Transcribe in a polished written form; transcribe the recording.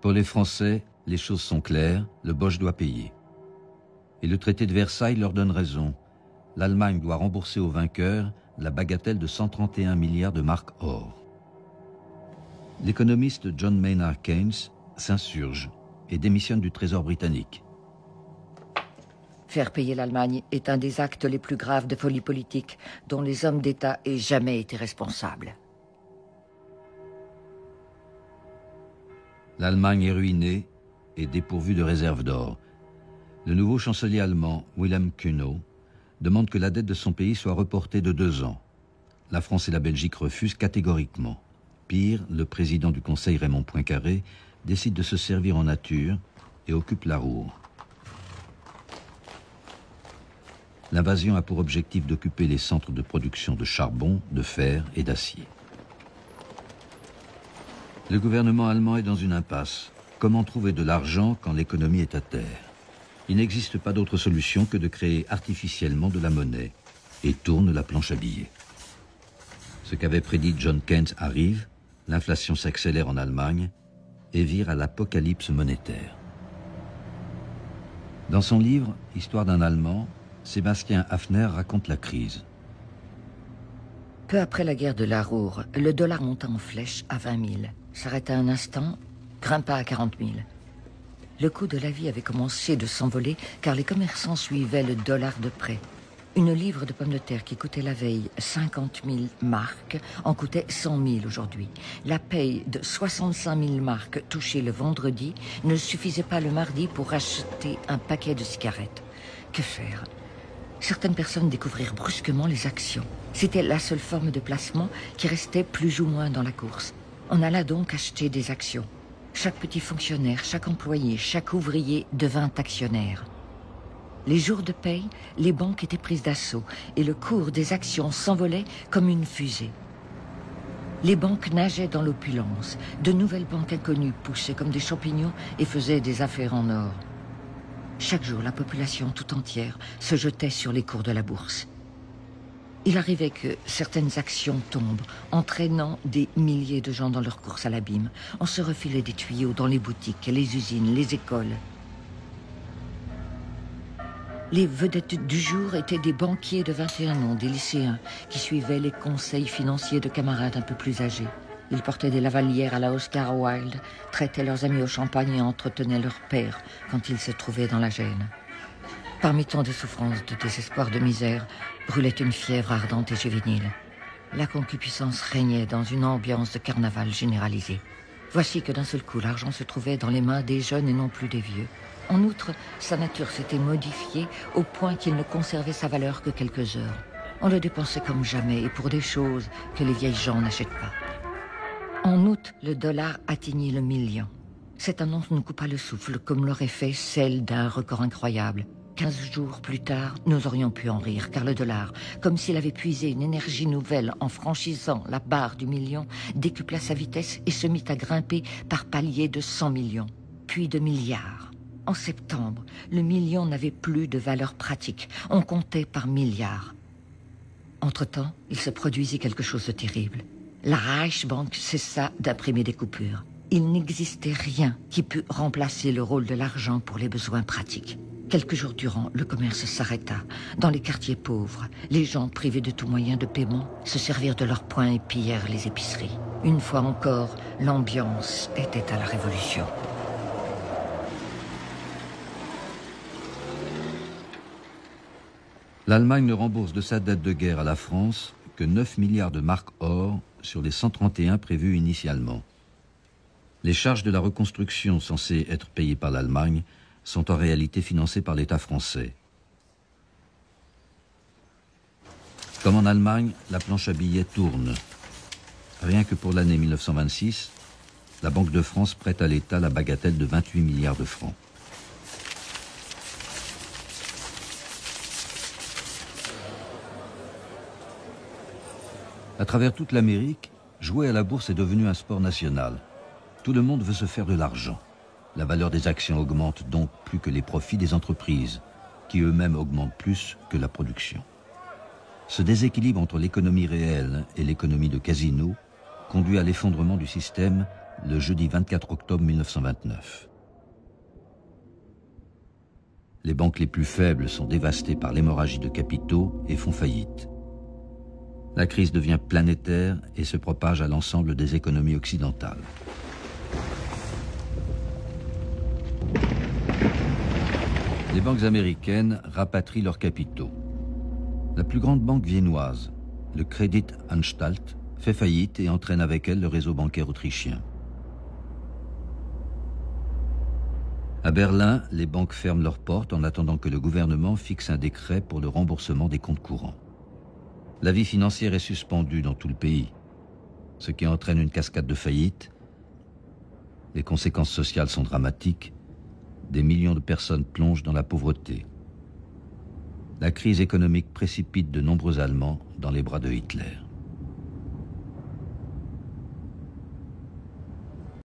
Pour les Français, les choses sont claires, le Boche doit payer. Et le traité de Versailles leur donne raison. L'Allemagne doit rembourser aux vainqueurs la bagatelle de 131 milliards de marks or. L'économiste John Maynard Keynes s'insurge et démissionne du Trésor britannique. Faire payer l'Allemagne est un des actes les plus graves de folie politique dont les hommes d'État aient jamais été responsables. L'Allemagne est ruinée et dépourvue de réserves d'or. Le nouveau chancelier allemand, Wilhelm Kühnau, demande que la dette de son pays soit reportée de 2 ans. La France et la Belgique refusent catégoriquement. Pire, le président du Conseil, Raymond Poincaré, décide de se servir en nature et occupe la Ruhr. L'invasion a pour objectif d'occuper les centres de production de charbon, de fer et d'acier. Le gouvernement allemand est dans une impasse. Comment trouver de l'argent quand l'économie est à terre? Il n'existe pas d'autre solution que de créer artificiellement de la monnaie et tourne la planche à billets. Ce qu'avait prédit John Keynes arrive, l'inflation s'accélère en Allemagne et vire à l'apocalypse monétaire. Dans son livre « Histoire d'un Allemand », Sébastien Hafner raconte la crise. Peu après la guerre de la Ruhr, le dollar monta en flèche à 20 000, s'arrêta un instant, grimpa à 40 000. Le coût de la vie avait commencé de s'envoler car les commerçants suivaient le dollar de près. Une livre de pommes de terre qui coûtait la veille 50 000 marks en coûtait 100 000 aujourd'hui. La paye de 65 000 marks touchée le vendredi ne suffisait pas le mardi pour acheter un paquet de cigarettes. Que faire ? Certaines personnes découvrirent brusquement les actions. C'était la seule forme de placement qui restait plus ou moins dans la course. On alla donc acheter des actions. Chaque petit fonctionnaire, chaque employé, chaque ouvrier devint actionnaire. Les jours de paye, les banques étaient prises d'assaut et le cours des actions s'envolait comme une fusée. Les banques nageaient dans l'opulence. De nouvelles banques inconnues poussaient comme des champignons et faisaient des affaires en or. Chaque jour, la population tout entière se jetait sur les cours de la bourse. Il arrivait que certaines actions tombent, entraînant des milliers de gens dans leur course à l'abîme. On se refilait des tuyaux dans les boutiques, les usines, les écoles. Les vedettes du jour étaient des banquiers de 21 ans, des lycéens, qui suivaient les conseils financiers de camarades un peu plus âgés. Ils portaient des lavalières à la Oscar Wilde, traitaient leurs amis au champagne et entretenaient leur père quand ils se trouvaient dans la gêne. Parmi tant de souffrances, de désespoir, de misère, brûlait une fièvre ardente et juvénile. La concupiscence régnait dans une ambiance de carnaval généralisée. Voici que d'un seul coup, l'argent se trouvait dans les mains des jeunes et non plus des vieux. En outre, sa nature s'était modifiée au point qu'il ne conservait sa valeur que quelques heures. On le dépensait comme jamais et pour des choses que les vieilles gens n'achètent pas. En août, le dollar atteignit le million. Cette annonce nous coupa le souffle, comme l'aurait fait celle d'un record incroyable. 15 jours plus tard, nous aurions pu en rire, car le dollar, comme s'il avait puisé une énergie nouvelle en franchissant la barre du million, décupla sa vitesse et se mit à grimper par paliers de 100 millions, puis de milliards. En septembre, le million n'avait plus de valeur pratique. On comptait par milliards. Entre-temps, il se produisit quelque chose de terrible. La Reichsbank cessa d'imprimer des coupures. Il n'existait rien qui pût remplacer le rôle de l'argent pour les besoins pratiques. Quelques jours durant, le commerce s'arrêta. Dans les quartiers pauvres, les gens privés de tout moyen de paiement se servirent de leurs poings et pillèrent les épiceries. Une fois encore, l'ambiance était à la révolution. L'Allemagne ne rembourse de sa dette de guerre à la France que 9 milliards de marks or sur les 131 prévus initialement. Les charges de la reconstruction censées être payées par l'Allemagne sont en réalité financées par l'État français. Comme en Allemagne, la planche à billets tourne. Rien que pour l'année 1926, la Banque de France prête à l'État la bagatelle de 28 milliards de francs. À travers toute l'Amérique, jouer à la bourse est devenu un sport national. Tout le monde veut se faire de l'argent. La valeur des actions augmente donc plus que les profits des entreprises, qui eux-mêmes augmentent plus que la production. Ce déséquilibre entre l'économie réelle et l'économie de casino conduit à l'effondrement du système le jeudi 24 octobre 1929. Les banques les plus faibles sont dévastées par l'hémorragie de capitaux et font faillite. La crise devient planétaire et se propage à l'ensemble des économies occidentales. Les banques américaines rapatrient leurs capitaux. La plus grande banque viennoise, le Kreditanstalt, fait faillite et entraîne avec elle le réseau bancaire autrichien. À Berlin, les banques ferment leurs portes en attendant que le gouvernement fixe un décret pour le remboursement des comptes courants. La vie financière est suspendue dans tout le pays, ce qui entraîne une cascade de faillites. Les conséquences sociales sont dramatiques. Des millions de personnes plongent dans la pauvreté. La crise économique précipite de nombreux Allemands dans les bras de Hitler.